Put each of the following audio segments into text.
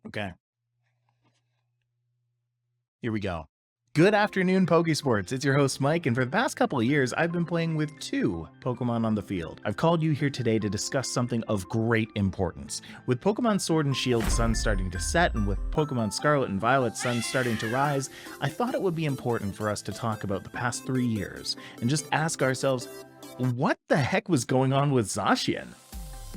Okay, here we go. Good afternoon, Pokésports. It's your host, Mike, and for the past couple of years, I've been playing with two Pokemon on the field. I've called you here today to discuss something of great importance. With Pokemon Sword and Shield sun starting to set, and with Pokemon Scarlet and Violet sun starting to rise, I thought it would be important for us to talk about the past 3 years, and just ask ourselves, what the heck was going on with Zacian?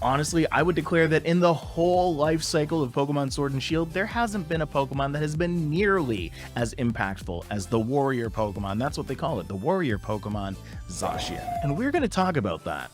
Honestly, I would declare that in the whole life cycle of Pokemon Sword and Shield, there hasn't been a Pokemon that has been nearly as impactful as the warrior Pokemon. That's what they call it, the warrior Pokemon, Zacian. And we're going to talk about that.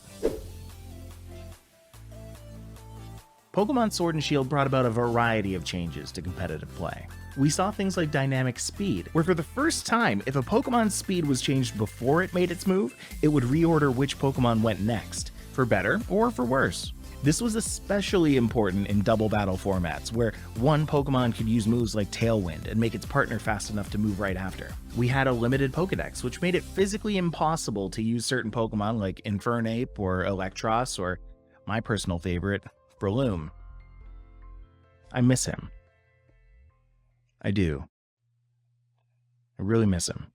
Pokemon Sword and Shield brought about a variety of changes to competitive play. We saw things like dynamic speed, where for the first time, if a Pokemon's speed was changed before it made its move, it would reorder which Pokemon went next, for better or for worse. This was especially important in double battle formats, where one Pokemon could use moves like Tailwind and make its partner fast enough to move right after. We had a limited Pokedex, which made it physically impossible to use certain Pokemon like Infernape or Electros, or my personal favorite, Breloom. I miss him. I do. I really miss him.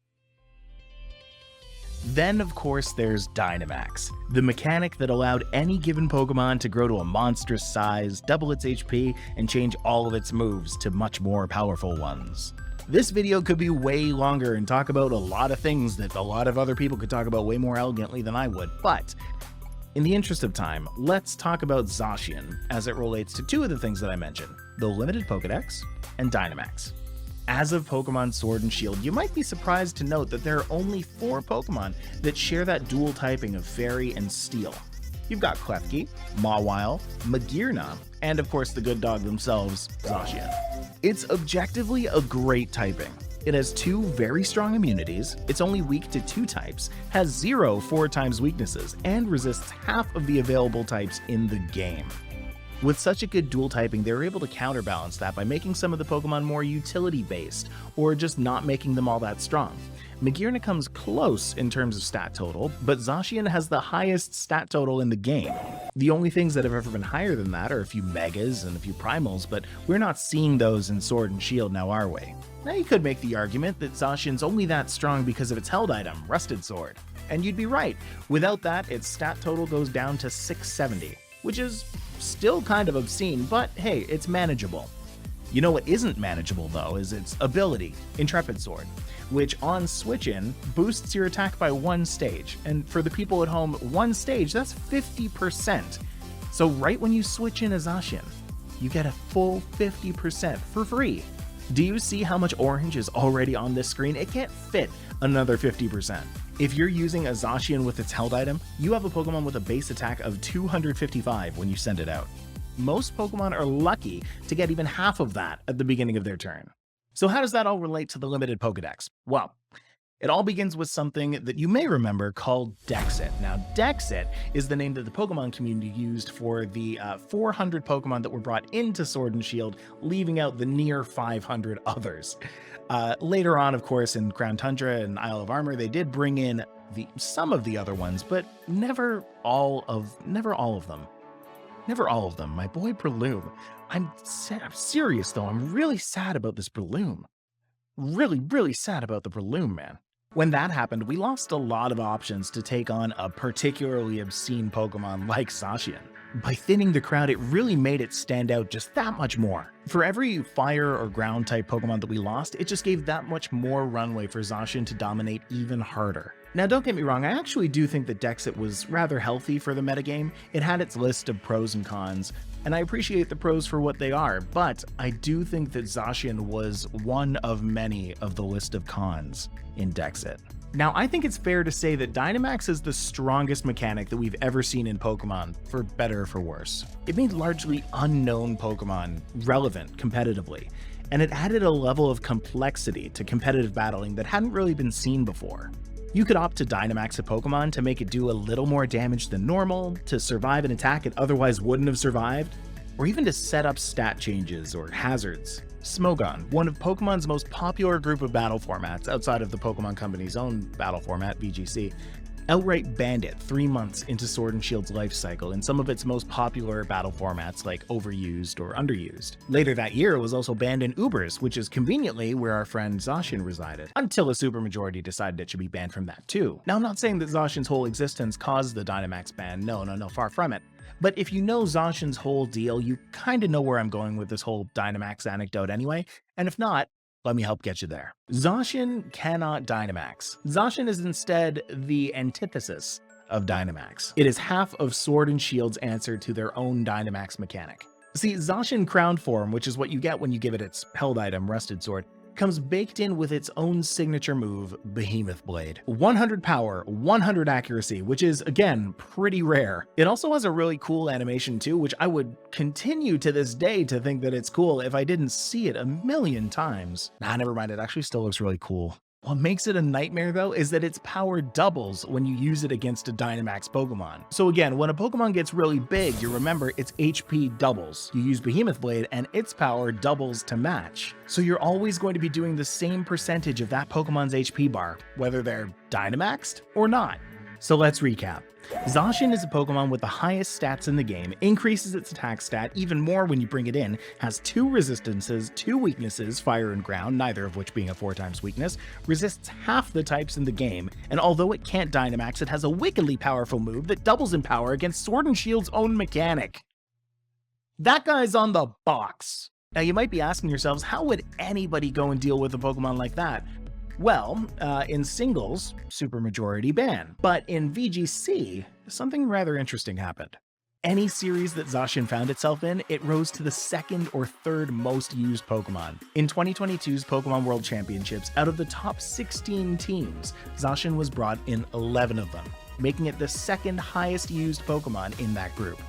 Then, of course, there's Dynamax, the mechanic that allowed any given Pokemon to grow to a monstrous size, double its HP, and change all of its moves to much more powerful ones. This video could be way longer and talk about a lot of things that a lot of other people could talk about way more elegantly than I would, but in the interest of time, let's talk about Zacian as it relates to two of the things that I mentioned, the limited Pokedex and Dynamax. As of Pokemon Sword and Shield, you might be surprised to note that there are only 4 Pokemon that share that dual typing of Fairy and Steel. You've got Klefki, Mawile, Magearna, and of course the good dog themselves, Zacian. It's objectively a great typing. It has 2 very strong immunities, it's only weak to 2 types, has 0 4x weaknesses, and resists half of the available types in the game. With such a good dual typing, they were able to counterbalance that by making some of the Pokemon more utility-based, or just not making them all that strong. Magearna comes close in terms of stat total, but Zacian has the highest stat total in the game. The only things that have ever been higher than that are a few Megas and a few Primals, but we're not seeing those in Sword and Shield now, are we? Now you could make the argument that Zacian's only that strong because of its held item, Rusted Sword. And you'd be right. Without that, its stat total goes down to 670, which is still kind of obscene, but hey, it's manageable. You know what isn't manageable though is its ability, Intrepid Sword, which on switch-in boosts your attack by 1 stage, and for the people at home, 1 stage, that's 50%. So right when you switch in a Zacian, you get a full 50% for free. Do you see how much orange is already on this screen? It can't fit another 50%. If you're using a Zacian with its held item, you have a Pokemon with a base attack of 255 when you send it out. Most Pokemon are lucky to get even half of that at the beginning of their turn. So how does that all relate to the limited Pokedex? Well, it all begins with something that you may remember called Dexit. Now, Dexit is the name that the Pokemon community used for the 400 Pokemon that were brought into Sword and Shield, leaving out the near 500 others. Later on, of course, in Crown Tundra and Isle of Armor, they did bring in some of the other ones, but never all of them. Never all of them. My boy Breloom. I'm serious though. I'm really sad about this Breloom. Really sad about the Breloom, man. When that happened, we lost a lot of options to take on a particularly obscene Pokemon like Zacian. By thinning the crowd, it really made it stand out just that much more. For every fire or ground type Pokemon that we lost, it just gave that much more runway for Zacian to dominate even harder. Now don't get me wrong, I actually do think that Dexit was rather healthy for the metagame. It had its list of pros and cons, and I appreciate the pros for what they are, but I do think that Zacian was one of many of the list of cons in Dexit. Now, I think it's fair to say that Dynamax is the strongest mechanic that we've ever seen in Pokemon, for better or for worse. It made largely unknown Pokemon relevant competitively, and it added a level of complexity to competitive battling that hadn't really been seen before. You could opt to Dynamax a Pokemon to make it do a little more damage than normal, to survive an attack it otherwise wouldn't have survived, or even to set up stat changes or hazards. Smogon, one of Pokemon's most popular group of battle formats outside of the Pokemon Company's own battle format, VGC, outright banned it 3 months into Sword and Shield's life cycle in some of its most popular battle formats like Overused or Underused. Later that year, it was also banned in Ubers, which is conveniently where our friend Zashin resided, until a supermajority decided it should be banned from that too. Now, I'm not saying that Zashin's whole existence caused the Dynamax ban, no, far from it. But if you know Zashin's whole deal, you kinda know where I'm going with this whole Dynamax anecdote anyway, and if not, let me help get you there. Zashin cannot Dynamax. Zashin is instead the antithesis of Dynamax. It is half of Sword and Shield's answer to their own Dynamax mechanic. See, Zashin Crown Form, which is what you get when you give it its held item, Rusted Sword, comes baked in with its own signature move, Behemoth Blade. 100 power, 100 accuracy, which is, again, pretty rare. It also has a really cool animation too, which I would continue to this day to think that it's cool if I didn't see it a million times. Nah, never mind, it actually still looks really cool. What makes it a nightmare though is that its power doubles when you use it against a Dynamax Pokemon. So again, when a Pokemon gets really big, you remember its HP doubles. You use Behemoth Blade and its power doubles to match. So you're always going to be doing the same percentage of that Pokemon's HP bar, whether they're Dynamaxed or not. So let's recap. Zacian is a Pokemon with the highest stats in the game, increases its attack stat even more when you bring it in, has 2 resistances, 2 weaknesses, fire and ground, neither of which being a 4x weakness, resists half the types in the game, and although it can't Dynamax, it has a wickedly powerful move that doubles in power against Sword and Shield's own mechanic. That guy's on the box. Now you might be asking yourselves, how would anybody go and deal with a Pokemon like that? Well, in singles, supermajority ban. But in VGC, something rather interesting happened. Any series that Zacian found itself in, it rose to the 2nd or 3rd most used Pokemon. In 2022's Pokemon World Championships, out of the top 16 teams, Zacian was brought in 11 of them, making it the 2nd highest used Pokemon in that group.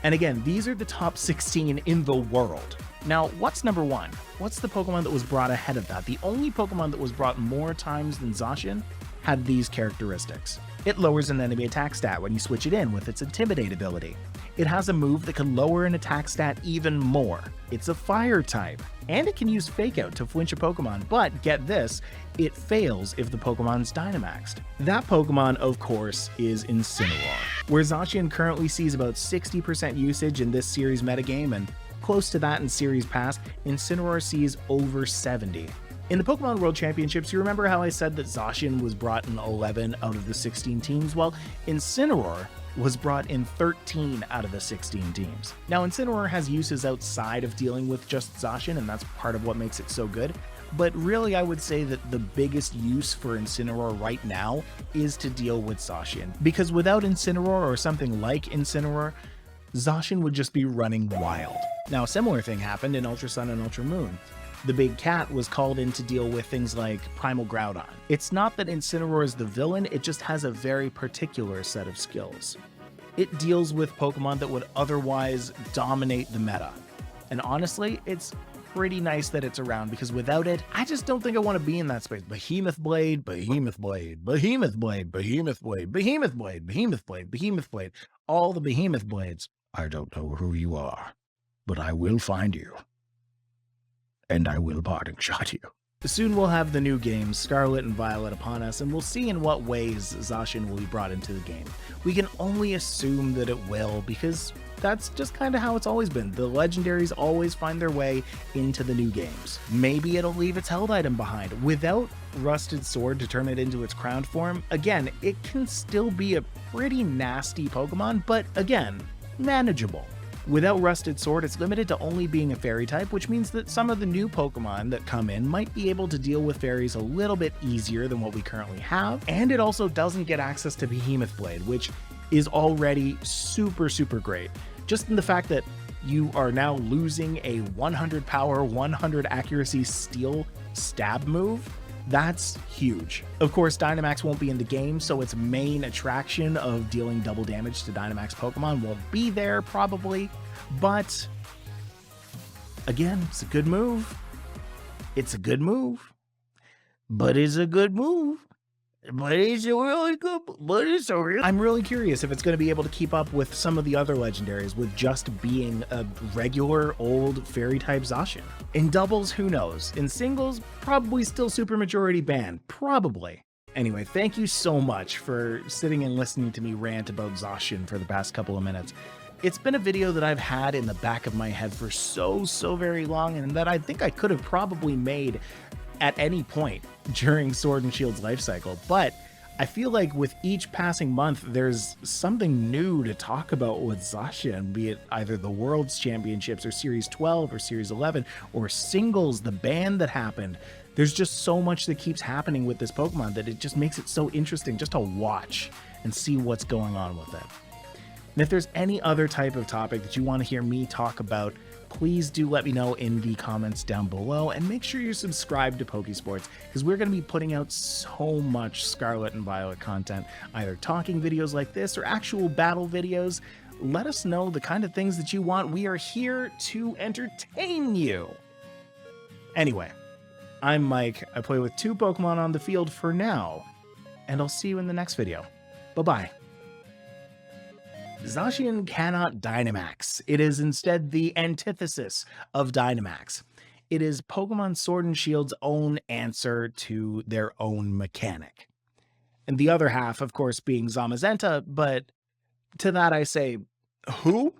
And again, these are the top 16 in the world. Now, what's number 1? What's the Pokemon that was brought ahead of that? The only Pokemon that was brought more times than Zacian had these characteristics. It lowers an enemy attack stat when you switch it in with its Intimidate ability. It has a move that can lower an attack stat even more. It's a fire type, and it can use Fake Out to flinch a Pokemon, but get this, it fails if the Pokemon's Dynamaxed. That Pokemon, of course, is Incineroar, where Zacian currently sees about 60% usage in this series metagame, and close to that in Series Pass, Incineroar sees over 70. In the Pokemon World Championships, you remember how I said that Zacian was brought in 11 out of the 16 teams? Well, Incineroar was brought in 13 out of the 16 teams. Now, Incineroar has uses outside of dealing with just Zacian, and that's part of what makes it so good. But really, I would say that the biggest use for Incineroar right now is to deal with Zacian. Because without Incineroar or something like Incineroar, Zacian would just be running wild. Now, a similar thing happened in Ultra Sun and Ultra Moon. The Big Cat was called in to deal with things like Primal Groudon. It's not that Incineroar is the villain, it just has a very particular set of skills. It deals with Pokemon that would otherwise dominate the meta. And honestly, it's pretty nice that it's around, because without it, I just don't think I want to be in that space. Behemoth Blade, Behemoth Blade, Behemoth Blade, Behemoth Blade, Behemoth Blade, Behemoth Blade, Behemoth Blade, all the Behemoth Blades. I don't know who you are, but I will find you. And I will parting shot you. Soon we'll have the new games, Scarlet and Violet, upon us, and we'll see in what ways Zacian will be brought into the game. We can only assume that it will, because that's just kind of how it's always been. The legendaries always find their way into the new games. Maybe it'll leave its held item behind. Without Rusted Sword to turn it into its crowned form, again, it can still be a pretty nasty Pokemon, but again, manageable. Without Rusted Sword, it's limited to only being a fairy type, which means that some of the new Pokemon that come in might be able to deal with fairies a little bit easier than what we currently have, and it also doesn't get access to Behemoth Blade, which is already super great. Just in the fact that you are now losing a 100 power, 100 accuracy steel stab move, that's huge. Of course, Dynamax won't be in the game, so its main attraction of dealing double damage to Dynamax Pokemon won't be there, probably. But, again, it's a good move. It's a good move. But it's a good move. But it's a really good, but it's a real... I'm really curious if it's going to be able to keep up with some of the other legendaries with just being a regular old fairy type Zacian. In doubles, who knows? In singles, probably still supermajority ban, probably. Anyway, thank you so much for sitting and listening to me rant about Zashin for the past couple of minutes. It's been a video that I've had in the back of my head for so very long, and that I think I could have probably made at any point during Sword and Shield's life cycle, but I feel like with each passing month, there's something new to talk about with Zacian, be it either the World's Championships or Series 12 or Series 11 or singles, the ban that happened. There's just so much that keeps happening with this Pokemon that it just makes it so interesting just to watch and see what's going on with it. And if there's any other type of topic that you want to hear me talk about, please do let me know in the comments down below, and make sure you're subscribed to Pokésports, because we're going to be putting out so much Scarlet and Violet content, either talking videos like this or actual battle videos. Let us know the kind of things that you want. We are here to entertain you. Anyway, I'm Mike. I play with 2 Pokemon on the field for now, and I'll see you in the next video. Bye-bye. Zacian cannot Dynamax. It is instead the antithesis of Dynamax. It is Pokemon Sword and Shield's own answer to their own mechanic. And the other half, of course, being Zamazenta, but to that I say, who?